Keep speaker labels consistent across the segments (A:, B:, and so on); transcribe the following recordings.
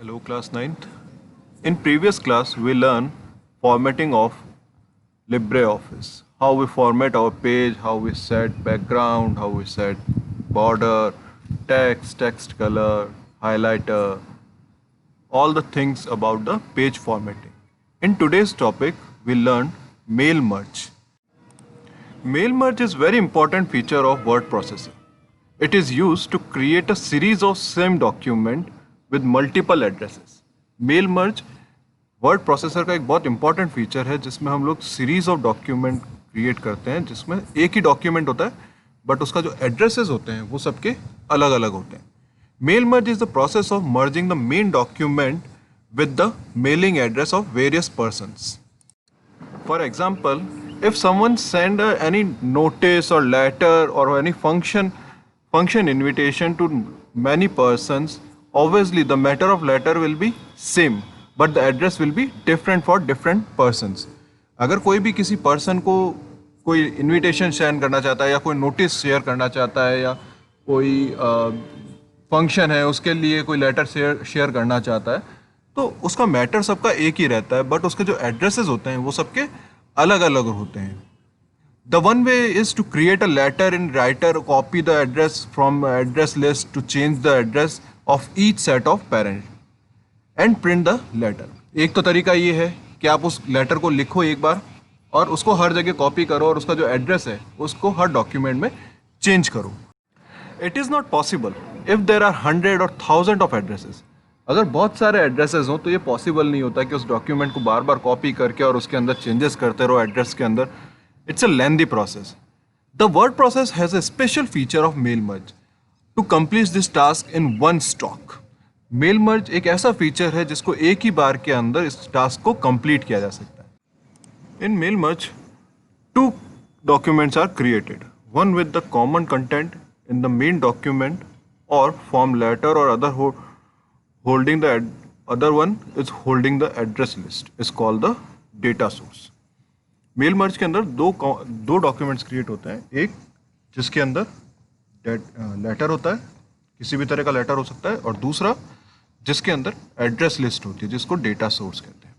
A: Hello class 9th. In previous class we learned formatting of LibreOffice. How we format our page, how we set background, how we set border, text color, highlighter, all the things about the page formatting. In today's topic we learn mail merge. Mail merge is very important feature of word processor. It is used to create a series of same document with multiple addresses. Mail merge word processor का एक बहुत important feature है जिसमें हम लोग series of document create करते हैं जिसमें एक ही डॉक्यूमेंट होता है बट उसका जो एड्रेसेस होते हैं वो सबके अलग अलग होते हैं. Mail merge is the process of merging the main document with the mailing address of various persons. For example, if someone send any notice or letter or any function invitation to many persons, obviously the matter of letter will be same, but the address will be different for different persons. अगर कोई भी किसी person को कोई invitation send करना चाहता है या कोई नोटिस शेयर करना चाहता है या कोई फंक्शन है उसके लिए कोई लेटर शेयर करना चाहता है तो उसका मैटर सबका एक ही रहता है बट उसके जो एड्रेसेस होते हैं वो सबके अलग अलग होते हैं. The one way is to create a letter in writer, copy the address from address list to change the address of each set of parent and print the letter. एक तो तरीका ये है कि आप उस लेटर को लिखो एक बार और उसको हर जगह कॉपी करो और उसका जो एड्रेस है उसको हर डॉक्यूमेंट में चेंज करो. It is not possible if there are 100 और 1000 ऑफ एड्रेसेस. अगर बहुत सारे एड्रेसेस हों तो ये पॉसिबल नहीं होता कि उस डॉक्यूमेंट को बार बार कॉपी करके और उसके अंदर चेंजेस करते रहो एड्रेस के अंदर. It's a lengthy process. The word process has a special feature of mail merge to complete this task in one stock. Mail merge एक ऐसा फीचर है जिसको एक ही बार के अंदर इस टास्क को कंप्लीट किया जा सकता है. In mail merge two documents are created, one with the common content in the main document और फॉर्म लेटर और other holding the other one is holding the address list is called the data source. Mail merge के अंदर दो documents create होते हैं. एक जिसके अंदर लेटर होता है, किसी भी तरह का लेटर हो सकता है, और दूसरा जिसके अंदर एड्रेस लिस्ट होती है जिसको डेटा सोर्स कहते हैं.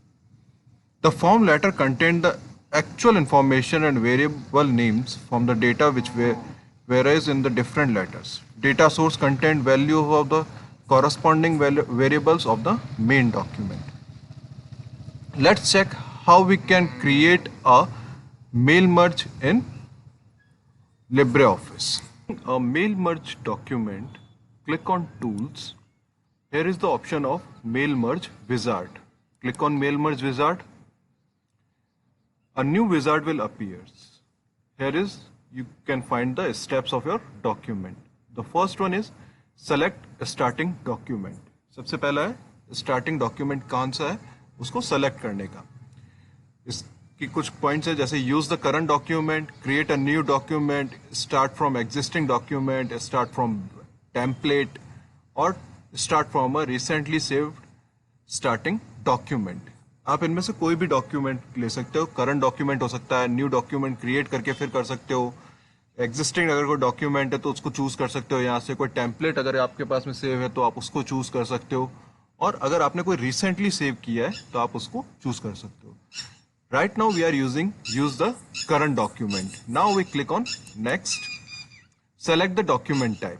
A: The form letter contain the actual information and variable names from the data which varies in the different letters. Data source contain value of the corresponding variables of the main document. Let's check how we can create a mail merge in LibreOffice. A mail merge document, click on Tools. Here is the option of Mail Merge Wizard. Click on Mail Merge Wizard. A new wizard will appear. Here is, you can find the steps of your document. The first one is select starting document. सबसे पहला है starting document कौन सा है उसको select करने का. इसकी कुछ पॉइंट्स है जैसे use the current document, create a new document, start from existing document, start from template और start from a recently saved starting document. आप इनमें से कोई भी डॉक्यूमेंट ले सकते हो. करंट डॉक्यूमेंट हो सकता है, न्यू डॉक्यूमेंट क्रिएट करके फिर कर सकते हो, एग्जिस्टिंग अगर कोई डॉक्यूमेंट है तो उसको चूज कर सकते हो यहाँ से, कोई टेम्पलेट अगर आपके पास में सेव है तो आप उसको चूज कर सकते हो, और अगर आपने कोई रिसेंटली सेव किया है तो आप उसको चूज कर सकते हो. Right now we are use the current document. Now we click on next. Select the document type.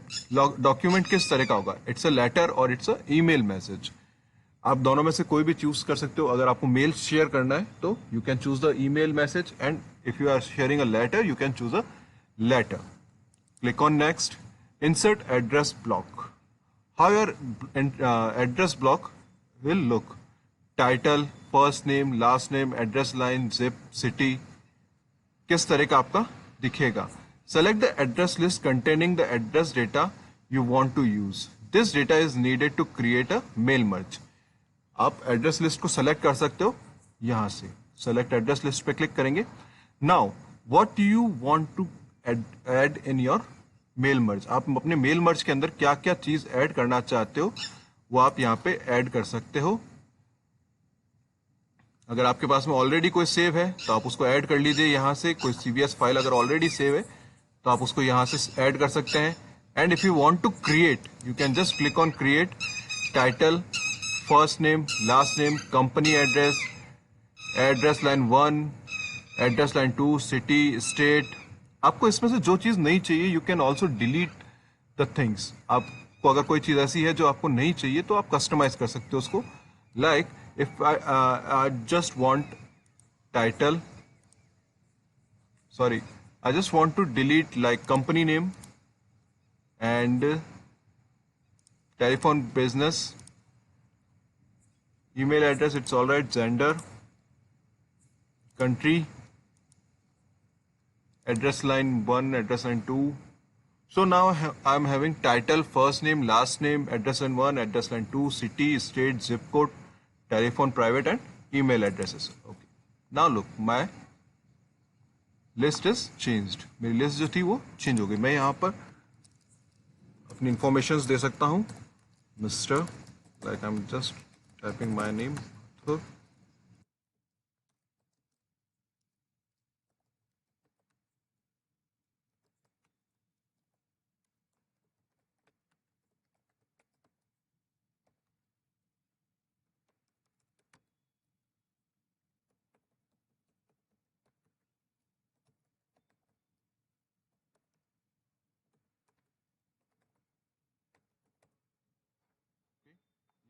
A: Document किस तरह का होगा, इट्स अ लेटर और इट्स अ ईमेल मैसेज. आप दोनों में से कोई भी चूज कर सकते हो. अगर आपको मेल शेयर करना है तो you can choose the email message, and if you are sharing a letter you can choose a letter. Click on next. Insert address block. How your address block will look. Title, first name, last name, address line, zip, city. किस तरह का आपका दिखेगा. Select the address list containing the address data you want to use. This data is needed to create a mail merge. आप address list को select कर सकते हो यहाँ से. सेलेक्ट एड्रेस लिस्ट पे क्लिक करेंगे. Now what you want to add in your mail merge. आप अपने मेल मर्ज के अंदर क्या क्या चीज ऐड करना चाहते हो वो आप यहाँ पे ऐड कर सकते हो. अगर आपके पास में ऑलरेडी कोई सेव है तो आप उसको ऐड कर लीजिए यहाँ से. कोई CVS फाइल अगर ऑलरेडी सेव है तो आप उसको यहाँ से ऐड कर सकते हैं. And if you want to create you can just click on create, title, first name, last name, company address, address line 1, address line 2, city, state. आपको इसमें से जो चीज़ नहीं चाहिए, you can also delete the things. आपको अगर कोई चीज़ ऐसी है जो आपको नहीं चाहिए तो आप कस्टमाइज कर सकते हो उसको। Like if I just want title, sorry, I just want to delete like company name and telephone business, email address, it's all right, gender, country, address line 1, address line 2. So now I'm having title, first name, last name, address line 1, address line 2, city, state, zip code, telephone, private and email addresses. Okay, now look, my list is changed. मेरी list जो थी वो change हो गई। मैं यहाँ पर अपनी इंफॉर्मेशंस दे सकता हूँ। Mister, like I am just typing my name, तो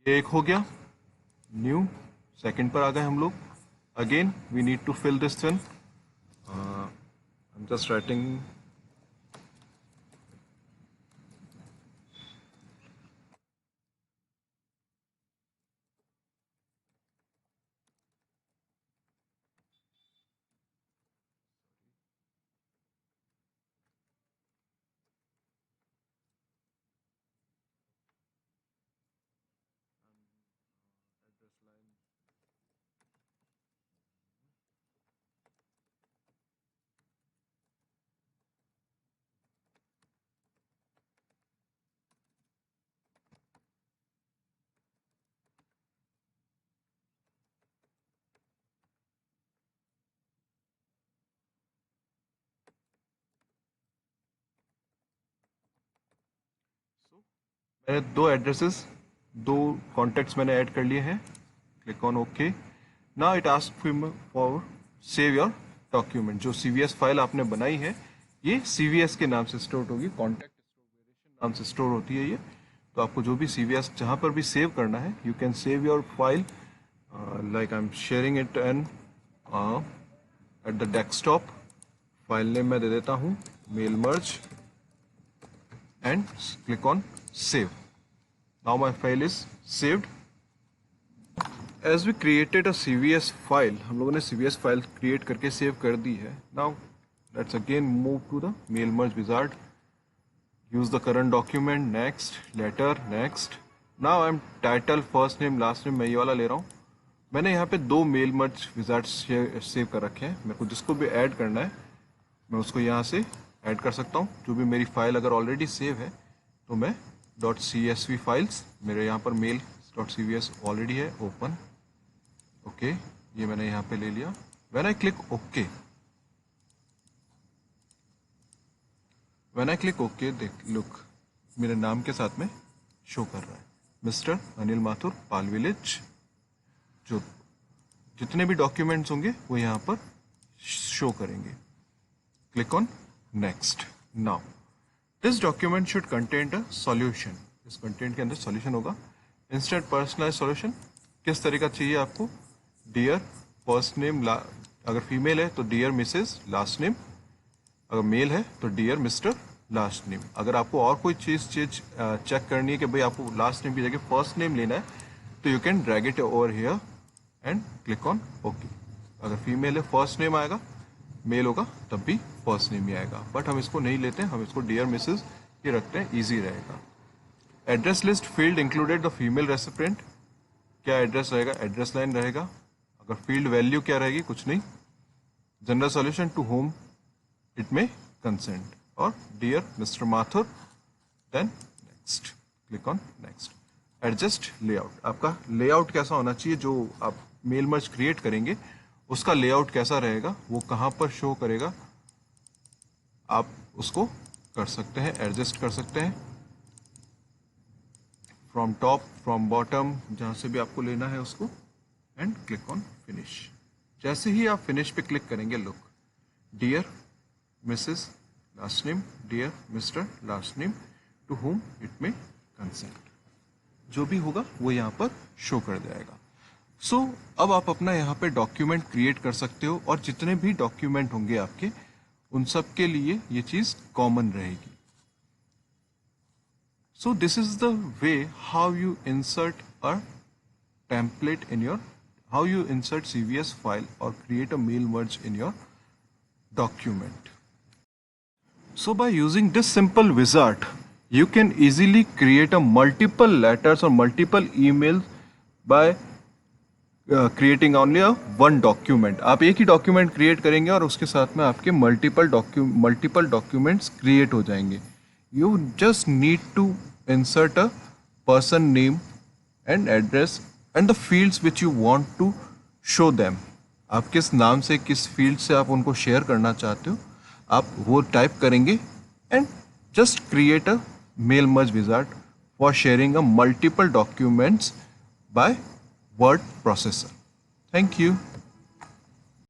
A: ये एक हो गया। न्यू सेकंड पर आ गए हम लोग। Again we need to fill this in. I am just writing मैंने दो एड्रेसेस, दो कॉन्टेक्ट्स मैंने ऐड कर लिए हैं। Click on okay. Now it ask for save your document. जो सीवीएस फाइल आपने बनाई है ये सीवीएस के नाम से स्टोर होगी, कॉन्टेक्ट नाम से स्टोर होती है ये। तो आपको जो भी सीवीएस जहां पर भी सेव करना है, you can save your file. Like I am sharing it and at the desktop. File name मैं दे देता हूं mail merge and click on save. Now my file is saved. As we created a CVS file, हम लोगों ने CVS file create करके save कर दी है। Now let's again move to the mail merge wizard. Use the current document, next, letter, next. Now I'm title, first name, last name मैं ये वाला ले रहा हूँ। मैंने यहाँ पे दो मेल मर्ज विजार्ड सेव कर रखे हैं। मेरे को जिसको भी ऐड करना है मैं उसको यहाँ से ऐड कर सकता हूँ। जो भी मेरी फाइल अगर ऑलरेडी सेव है तो मैं .csv फाइल्स, मेरे यहाँ पर मेल .cvs ऑलरेडी है ओपन। ओके, ये मैंने यहाँ पे ले लिया। व्हेन आई क्लिक ओके, देख लुक मेरे नाम के साथ में शो कर रहा है मिस्टर अनिल माथुर, पाल विलेज। जो जितने भी डॉक्यूमेंट्स होंगे वो यहाँ पर शो करेंगे। Click on next. Now this document should contain a solution. इस कंटेंट के अंदर सॉल्यूशन होगा। इंस्टेंट पर्सनलाइज सॉल्यूशन किस तरह का चाहिए आपको? डियर फर्स्ट नेम, अगर फीमेल है तो डियर मिसेस लास्ट नेम, अगर मेल है तो डियर मिस्टर लास्ट नेम। अगर आपको और कोई चीज चेक करनी है कि भाई आपको लास्ट नेम की जगह फर्स्ट नेम लेना है तो you can drag it over here and click on okay. अगर फीमेल है फर्स्ट नेम आएगा, मेल होगा तब भी फर्स्ट नेम ही आएगा। बट हम इसको नहीं लेते हैं, हम इसको डियर मिसेस ही रखते हैं, इजी रहेगा। Address list field included the female recipient. क्या एड्रेस रहेगा? एड्रेस लाइन रहेगा। अगर फील्ड वैल्यू क्या रहेगी? कुछ नहीं। General solution to whom it may concern और dear Mr Mathur, then next. Click on next. Adjust layout. आपका लेआउट कैसा होना चाहिए? जो आप मेल मर्ज क्रिएट करेंगे उसका लेआउट कैसा रहेगा, वो कहां पर शो करेगा, आप उसको कर सकते हैं, एडजस्ट कर सकते हैं फ्रॉम टॉप, फ्रॉम बॉटम, जहाँ से भी आपको लेना है उसको, एंड क्लिक ऑन फिनिश। जैसे ही आप फिनिश पे क्लिक करेंगे, look, dear Mrs last name, dear Mr last name, to whom it may concern, जो भी होगा वो यहाँ पर शो कर जाएगा। सो अब आप अपना यहाँ पे डॉक्यूमेंट क्रिएट कर सकते हो, और जितने भी डॉक्यूमेंट होंगे आपके, उन सब के लिए ये चीज़ कॉमन रहेगी। So this is the way how you insert a template in your, how you insert CVS file or create a mail merge in your document. So by using this simple wizard, you can easily create a multiple letters or multiple emails by creating only a one document. आप एक ही document create करेंगे और उसके साथ में आपके multiple documents create हो जाएंगे. You just need to insert a person name and address and the fields which you want to show them. आप किस नाम से, किस फील्ड से आप उनको शेयर करना चाहते हो, आप वो टाइप करेंगे, and just create a mail merge wizard for sharing a multiple documents by word processor. Thank you.